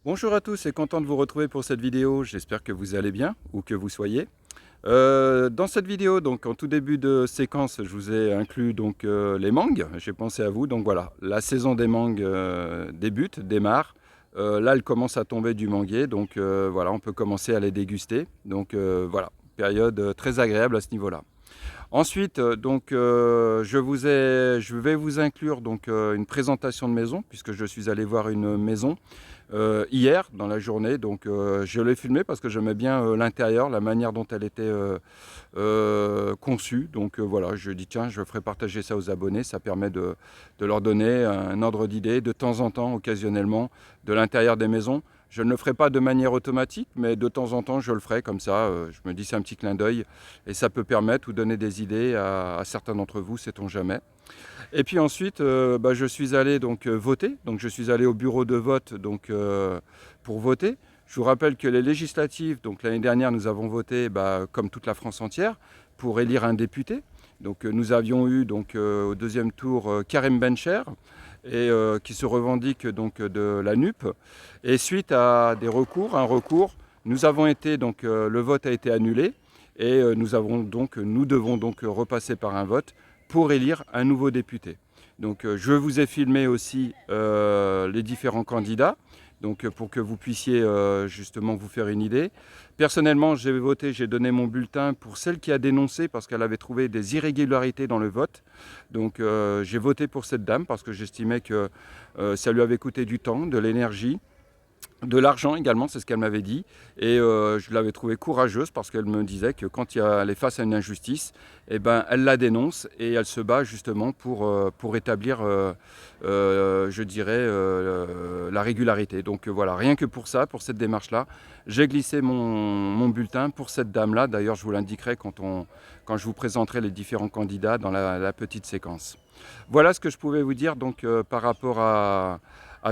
Bonjour à tous et content de vous retrouver pour cette vidéo. J'espère que vous allez bien, où que vous soyez. Dans cette vidéo, donc en tout début de séquence, je vous ai inclus donc les mangues. J'ai pensé à vous. Donc voilà, la saison des mangues démarre. Là, elle commence à tomber du manguier, donc voilà, on peut commencer à les déguster. Donc voilà, période très agréable à ce niveau-là. Ensuite, je vais vous inclure donc une présentation de maison, puisque je suis allé voir une maison hier dans la journée. Donc je l'ai filmée parce que j'aimais bien l'intérieur, la manière dont elle était conçue. Donc voilà, je dis tiens, je ferai partager ça aux abonnés. Ça permet de leur donner un ordre d'idée de temps en temps, occasionnellement, de l'intérieur des maisons. Je ne le ferai pas de manière automatique, mais de temps en temps, je le ferai comme ça. Je me dis c'est un petit clin d'œil et ça peut permettre ou donner des idées à certains d'entre vous, sait-on jamais. Et puis ensuite, je suis allé donc voter. Donc je suis allé au bureau de vote donc, pour voter. Je vous rappelle que les législatives, donc l'année dernière, nous avons voté, comme toute la France entière, pour élire un député. Donc nous avions eu donc, au deuxième tour Karim Bencher, et qui se revendique donc de la NUP. Et suite à des recours, un recours, nous avons été donc le vote a été annulé et nous devons donc repasser par un vote pour élire un nouveau député. Donc je vous ai filmé aussi les différents candidats, donc pour que vous puissiez justement vous faire une idée. Personnellement, j'ai voté, j'ai donné mon bulletin pour celle qui a dénoncé parce qu'elle avait trouvé des irrégularités dans le vote. Donc j'ai voté pour cette dame parce que j'estimais que ça lui avait coûté du temps, de l'énergie, de l'argent également, c'est ce qu'elle m'avait dit. Et je l'avais trouvée courageuse parce qu'elle me disait que quand elle est face à une injustice, eh ben, elle la dénonce et elle se bat justement pour établir, je dirais, la régularité. Donc voilà, rien que pour ça, pour cette démarche-là, j'ai glissé mon bulletin pour cette dame-là. D'ailleurs, je vous l'indiquerai quand je vous présenterai les différents candidats dans la petite séquence. Voilà ce que je pouvais vous dire donc, par rapport à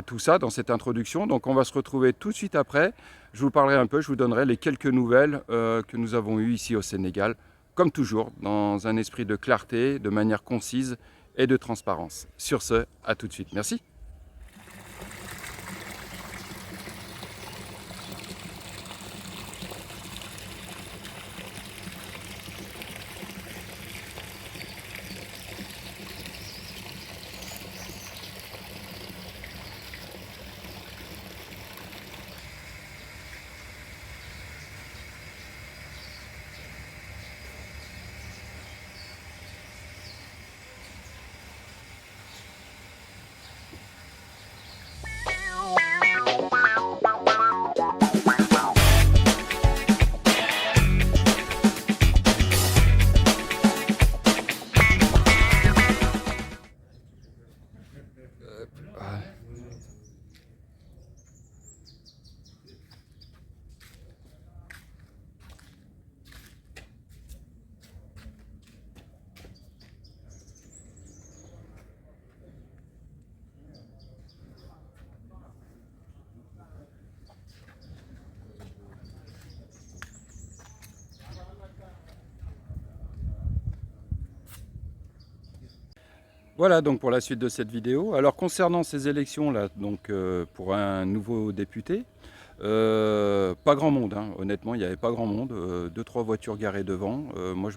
tout ça dans cette introduction. Donc on va se retrouver tout de suite après. Je vous parlerai un peu, je vous donnerai les quelques nouvelles que nous avons eues ici au Sénégal, comme toujours, dans un esprit de clarté, de manière concise et de transparence. Sur ce, à tout de suite. Merci. Voilà donc pour la suite de cette vidéo. Alors concernant ces élections là, donc pour un nouveau député, pas grand monde, hein. Honnêtement, il n'y avait pas grand monde. Deux, trois voitures garées devant. Moi,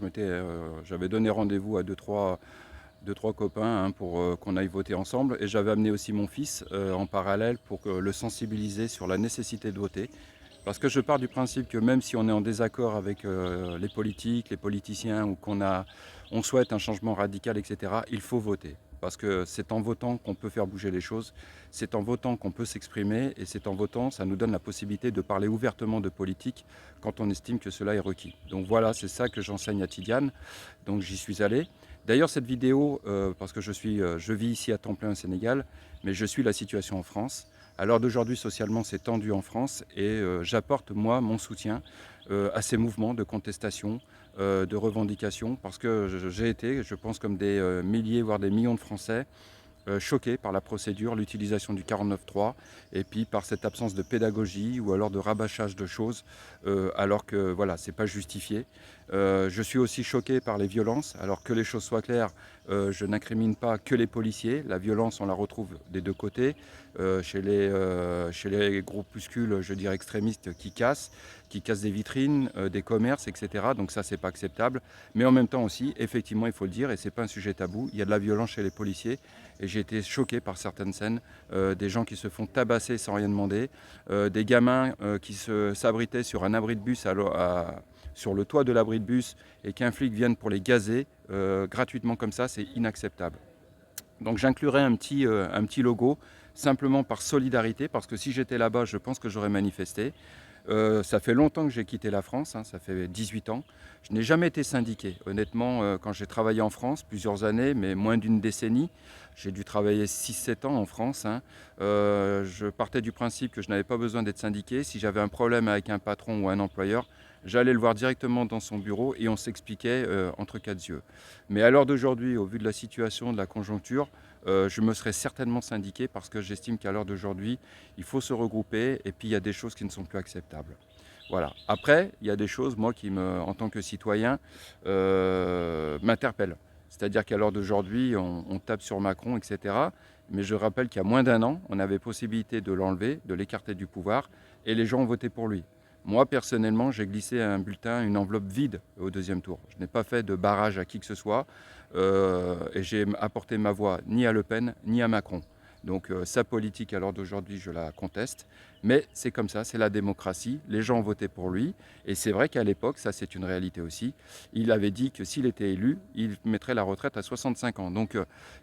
j'avais donné rendez-vous à deux, trois copains hein, pour qu'on aille voter ensemble. Et j'avais amené aussi mon fils en parallèle pour le sensibiliser sur la nécessité de voter. Parce que je pars du principe que même si on est en désaccord avec les politiques, les politiciens, ou on souhaite un changement radical, etc., il faut voter. Parce que c'est en votant qu'on peut faire bouger les choses, c'est en votant qu'on peut s'exprimer, et c'est en votant, ça nous donne la possibilité de parler ouvertement de politique quand on estime que cela est requis. Donc voilà, c'est ça que j'enseigne à Tidiane, donc j'y suis allé. D'ailleurs cette vidéo, parce que je vis ici à temps plein au Sénégal, mais je suis la situation en France. À l'heure d'aujourd'hui, socialement, c'est tendu en France et j'apporte, moi, mon soutien à ces mouvements de contestation, de revendication, parce que j'ai été, je pense, comme des milliers, voire des millions de Français, choqué par la procédure, l'utilisation du 49.3 et puis par cette absence de pédagogie ou alors de rabâchage de choses alors que voilà, c'est pas justifié. Je suis aussi choqué par les violences. Alors que les choses soient claires, je n'incrimine pas que les policiers. La violence, on la retrouve des deux côtés, chez les groupuscules, je dirais extrémistes, qui cassent des vitrines, des commerces, etc. Donc ça, c'est pas acceptable. Mais en même temps aussi, effectivement, il faut le dire, et c'est pas un sujet tabou, il y a de la violence chez les policiers. Et j'ai été choqué par certaines scènes, des gens qui se font tabasser sans rien demander, des gamins qui s'abritaient sur un abri de bus sur le toit de l'abri de bus et qu'un flic vienne pour les gazer gratuitement comme ça, c'est inacceptable. Donc j'inclurai un petit logo, simplement par solidarité, parce que si j'étais là-bas, je pense que j'aurais manifesté. Ça fait longtemps que j'ai quitté la France, hein, ça fait 18 ans. Je n'ai jamais été syndiqué. Honnêtement, quand j'ai travaillé en France, plusieurs années, mais moins d'une décennie, j'ai dû travailler 6-7 ans en France. Hein. Je partais du principe que je n'avais pas besoin d'être syndiqué. Si j'avais un problème avec un patron ou un employeur, j'allais le voir directement dans son bureau et on s'expliquait entre quatre yeux. Mais à l'heure d'aujourd'hui, au vu de la situation, de la conjoncture, je me serais certainement syndiqué parce que j'estime qu'à l'heure d'aujourd'hui, il faut se regrouper et puis il y a des choses qui ne sont plus acceptables. Voilà. Après, il y a des choses, moi, en tant que citoyen, m'interpellent. C'est-à-dire qu'à l'heure d'aujourd'hui, on tape sur Macron, etc. Mais je rappelle qu'il y a moins d'un an, on avait possibilité de l'enlever, de l'écarter du pouvoir, et les gens ont voté pour lui. Moi, personnellement, j'ai glissé un bulletin, une enveloppe vide au deuxième tour. Je n'ai pas fait de barrage à qui que ce soit et j'ai apporté ma voix ni à Le Pen ni à Macron. Donc sa politique à l'heure d'aujourd'hui, je la conteste. Mais c'est comme ça, c'est la démocratie. Les gens ont voté pour lui. Et c'est vrai qu'à l'époque, ça c'est une réalité aussi, il avait dit que s'il était élu, il mettrait la retraite à 65 ans. Donc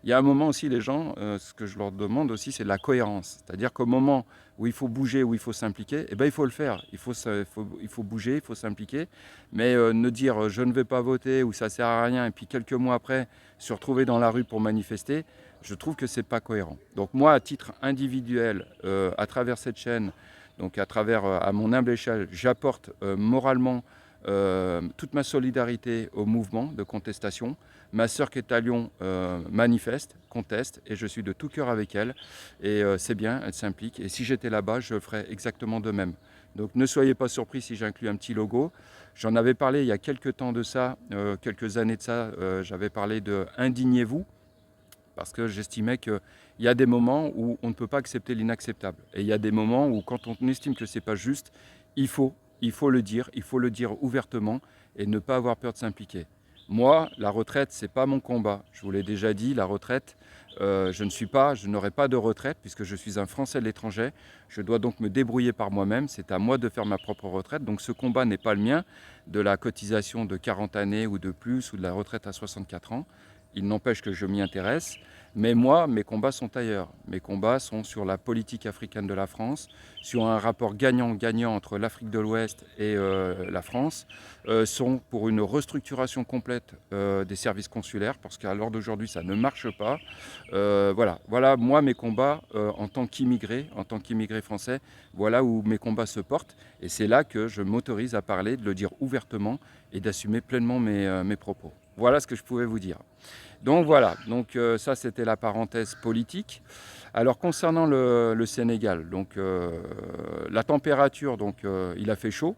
il y a un moment aussi, les gens, ce que je leur demande aussi, c'est de la cohérence. C'est-à-dire qu'au moment où il faut bouger, où il faut s'impliquer, eh ben, il faut le faire. Il faut bouger, il faut s'impliquer. Mais ne dire je ne vais pas voter ou ça ne sert à rien et puis quelques mois après se retrouver dans la rue pour manifester, je trouve que ce n'est pas cohérent. Donc moi, à titre individuel, à travers cette chaîne, donc à travers, à mon humble échelle, j'apporte moralement toute ma solidarité au mouvement de contestation. Ma sœur qui est à Lyon manifeste, conteste, et je suis de tout cœur avec elle. Et c'est bien, elle s'implique. Et si j'étais là-bas, je ferais exactement de même. Donc ne soyez pas surpris si j'inclus un petit logo. J'en avais parlé il y a quelques temps de ça, quelques années de ça, j'avais parlé de « indignez-vous » parce que j'estimais qu'il y a des moments où on ne peut pas accepter l'inacceptable. Et il y a des moments où quand on estime que ce n'est pas juste, il faut le dire ouvertement et ne pas avoir peur de s'impliquer. Moi, la retraite, ce n'est pas mon combat. Je vous l'ai déjà dit, la retraite, je n'aurai pas de retraite puisque je suis un Français de l'étranger. Je dois donc me débrouiller par moi-même. C'est à moi de faire ma propre retraite. Donc ce combat n'est pas le mien, de la cotisation de 40 années ou de plus ou de la retraite à 64 ans. Il n'empêche que je m'y intéresse. Mais moi, mes combats sont ailleurs. Mes combats sont sur la politique africaine de la France, sur un rapport gagnant-gagnant entre l'Afrique de l'Ouest et la France, sont pour une restructuration complète des services consulaires, parce qu'à l'heure d'aujourd'hui, ça ne marche pas. Voilà, moi, mes combats en tant qu'immigré français, voilà où mes combats se portent. Et c'est là que je m'autorise à parler, de le dire ouvertement et d'assumer pleinement mes propos. Voilà ce que je pouvais vous dire. Donc voilà, ça c'était la parenthèse politique. Alors concernant le Sénégal, la température, il a fait chaud.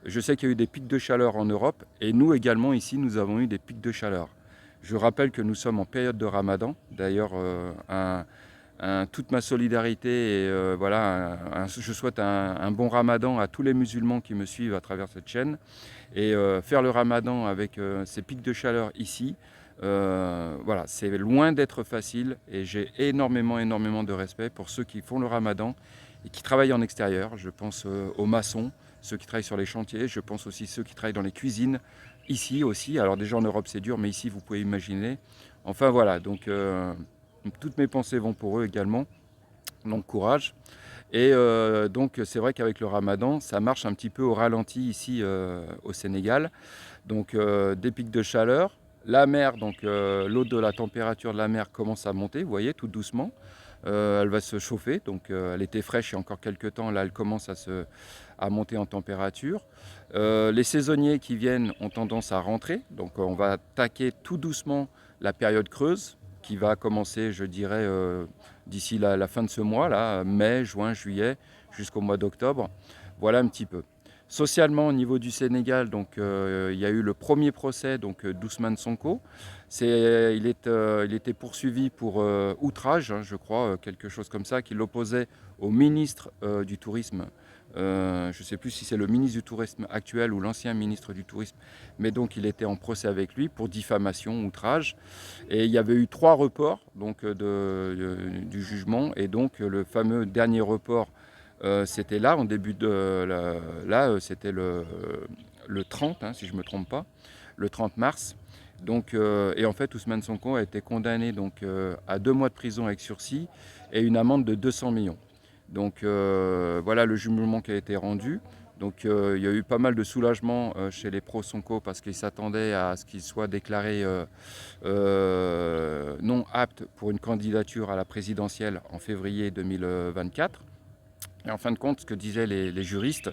Je sais qu'il y a eu des pics de chaleur en Europe et nous également ici nous avons eu des pics de chaleur. Je rappelle que nous sommes en période de Ramadan. D'ailleurs, toute ma solidarité et je souhaite un bon Ramadan à tous les musulmans qui me suivent à travers cette chaîne. Et faire le Ramadan avec ces pics de chaleur ici, c'est loin d'être facile et j'ai énormément de respect pour ceux qui font le Ramadan et qui travaillent en extérieur. Je pense aux maçons, ceux qui travaillent sur les chantiers, je pense aussi ceux qui travaillent dans les cuisines, ici aussi. Alors déjà en Europe c'est dur, mais ici vous pouvez imaginer. Enfin voilà, toutes mes pensées vont pour eux également, donc courage. Et c'est vrai qu'avec le Ramadan, ça marche un petit peu au ralenti ici au Sénégal. Donc des pics de chaleur. La mer, l'eau de la température de la mer commence à monter, vous voyez, tout doucement. Elle va se chauffer, elle était fraîche il y a encore quelques temps, là elle commence à monter en température. Les saisonniers qui viennent ont tendance à rentrer, donc on va attaquer tout doucement la période creuse, qui va commencer, je dirais, d'ici la fin de ce mois, là, mai, juin, juillet, jusqu'au mois d'octobre. Voilà un petit peu. Socialement, au niveau du Sénégal, donc, il y a eu le premier procès d'Ousmane Sonko. Il était poursuivi pour outrage, hein, je crois, quelque chose comme ça, qui l'opposait au ministre du Tourisme. Je ne sais plus si c'est le ministre du Tourisme actuel ou l'ancien ministre du Tourisme, mais donc il était en procès avec lui pour diffamation, outrage. Et il y avait eu 3 reports donc, du jugement, et donc le fameux dernier report, c'était là, en début de... c'était le 30, hein, si je ne me trompe pas, le 30 mars. Donc, et en fait, Ousmane Sonko a été condamné donc, à 2 mois de prison avec sursis et une amende de 200 millions. Donc voilà le jugement qui a été rendu. Donc il y a eu pas mal de soulagement chez les pro-Sonko parce qu'ils s'attendaient à ce qu'il soit déclaré non apte pour une candidature à la présidentielle en février 2024. Et en fin de compte, ce que disaient les juristes,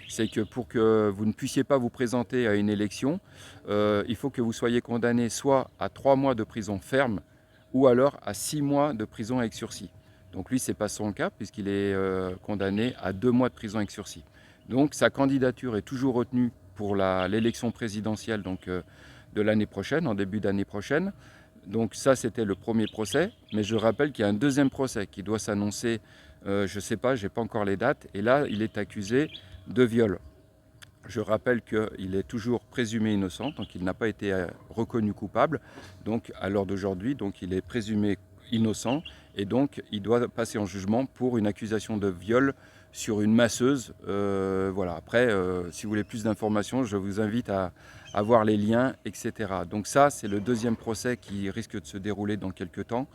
c'est que pour que vous ne puissiez pas vous présenter à une élection, il faut que vous soyez condamné soit à 3 mois de prison ferme ou alors à 6 mois de prison avec sursis. Donc lui, ce n'est pas son cas puisqu'il est condamné à 2 mois de prison avec sursis. Donc sa candidature est toujours retenue pour l'élection présidentielle donc, de l'année prochaine, en début d'année prochaine. Donc ça, c'était le premier procès. Mais je rappelle qu'il y a un deuxième procès qui doit s'annoncer, je ne sais pas, je n'ai pas encore les dates. Et là, il est accusé de viol. Je rappelle qu'il est toujours présumé innocent, donc il n'a pas été reconnu coupable. Donc à l'heure d'aujourd'hui, donc il est présumé innocent et donc il doit passer en jugement pour une accusation de viol sur une masseuse. Voilà. Après, si vous voulez plus d'informations, je vous invite à voir les liens, etc. Donc ça, c'est le deuxième procès qui risque de se dérouler dans quelques temps.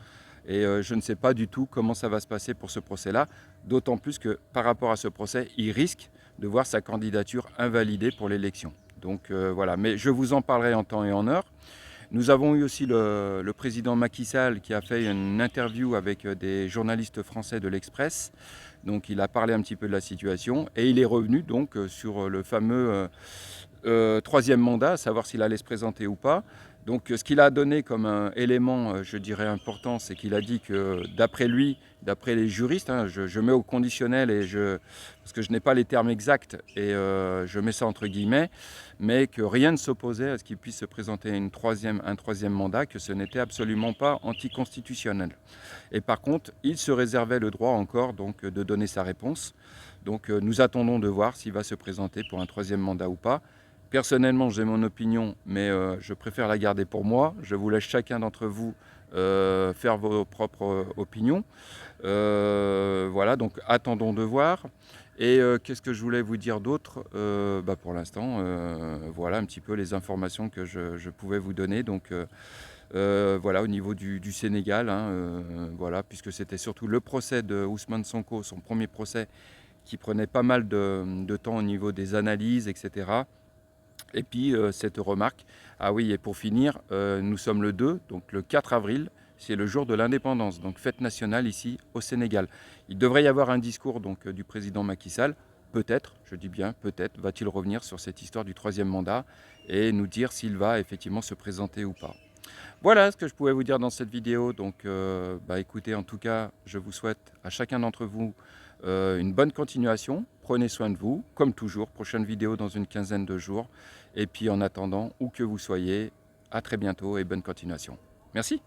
Et je ne sais pas du tout comment ça va se passer pour ce procès-là, d'autant plus que par rapport à ce procès, il risque de voir sa candidature invalidée pour l'élection. Donc voilà, mais je vous en parlerai en temps et en heure. Nous avons eu aussi le président Macky Sall qui a fait une interview avec des journalistes français de l'Express. Donc il a parlé un petit peu de la situation et il est revenu donc sur le fameux troisième mandat, à savoir s'il allait se présenter ou pas. Donc ce qu'il a donné comme un élément, je dirais, important, c'est qu'il a dit que d'après lui, d'après les juristes, hein, je mets au conditionnel parce que je n'ai pas les termes exacts et je mets ça entre guillemets, mais que rien ne s'opposait à ce qu'il puisse se présenter un troisième mandat, que ce n'était absolument pas anticonstitutionnel. Et par contre, il se réservait le droit encore donc, de donner sa réponse. Donc nous attendons de voir s'il va se présenter pour un troisième mandat ou pas. Personnellement, j'ai mon opinion, mais je préfère la garder pour moi. Je vous laisse chacun d'entre vous faire vos propres opinions. Voilà, donc attendons de voir. Et qu'est-ce que je voulais vous dire d'autre? Pour l'instant, voilà un petit peu les informations que je pouvais vous donner. Donc voilà, au niveau du Sénégal, hein, voilà, puisque c'était surtout le procès de Ousmane Sonko, son premier procès, qui prenait pas mal de temps au niveau des analyses, etc. Et puis cette remarque, ah oui, et pour finir, nous sommes le 2, donc le 4 avril, c'est le jour de l'indépendance, donc fête nationale ici au Sénégal. Il devrait y avoir un discours donc, du président Macky Sall. Peut-être, je dis bien peut-être, va-t-il revenir sur cette histoire du troisième mandat et nous dire s'il va effectivement se présenter ou pas. Voilà ce que je pouvais vous dire dans cette vidéo. Donc écoutez, en tout cas, je vous souhaite à chacun d'entre vous une bonne continuation. Prenez soin de vous, comme toujours. Prochaine vidéo dans une quinzaine de jours. Et puis en attendant, où que vous soyez, à très bientôt et bonne continuation. Merci.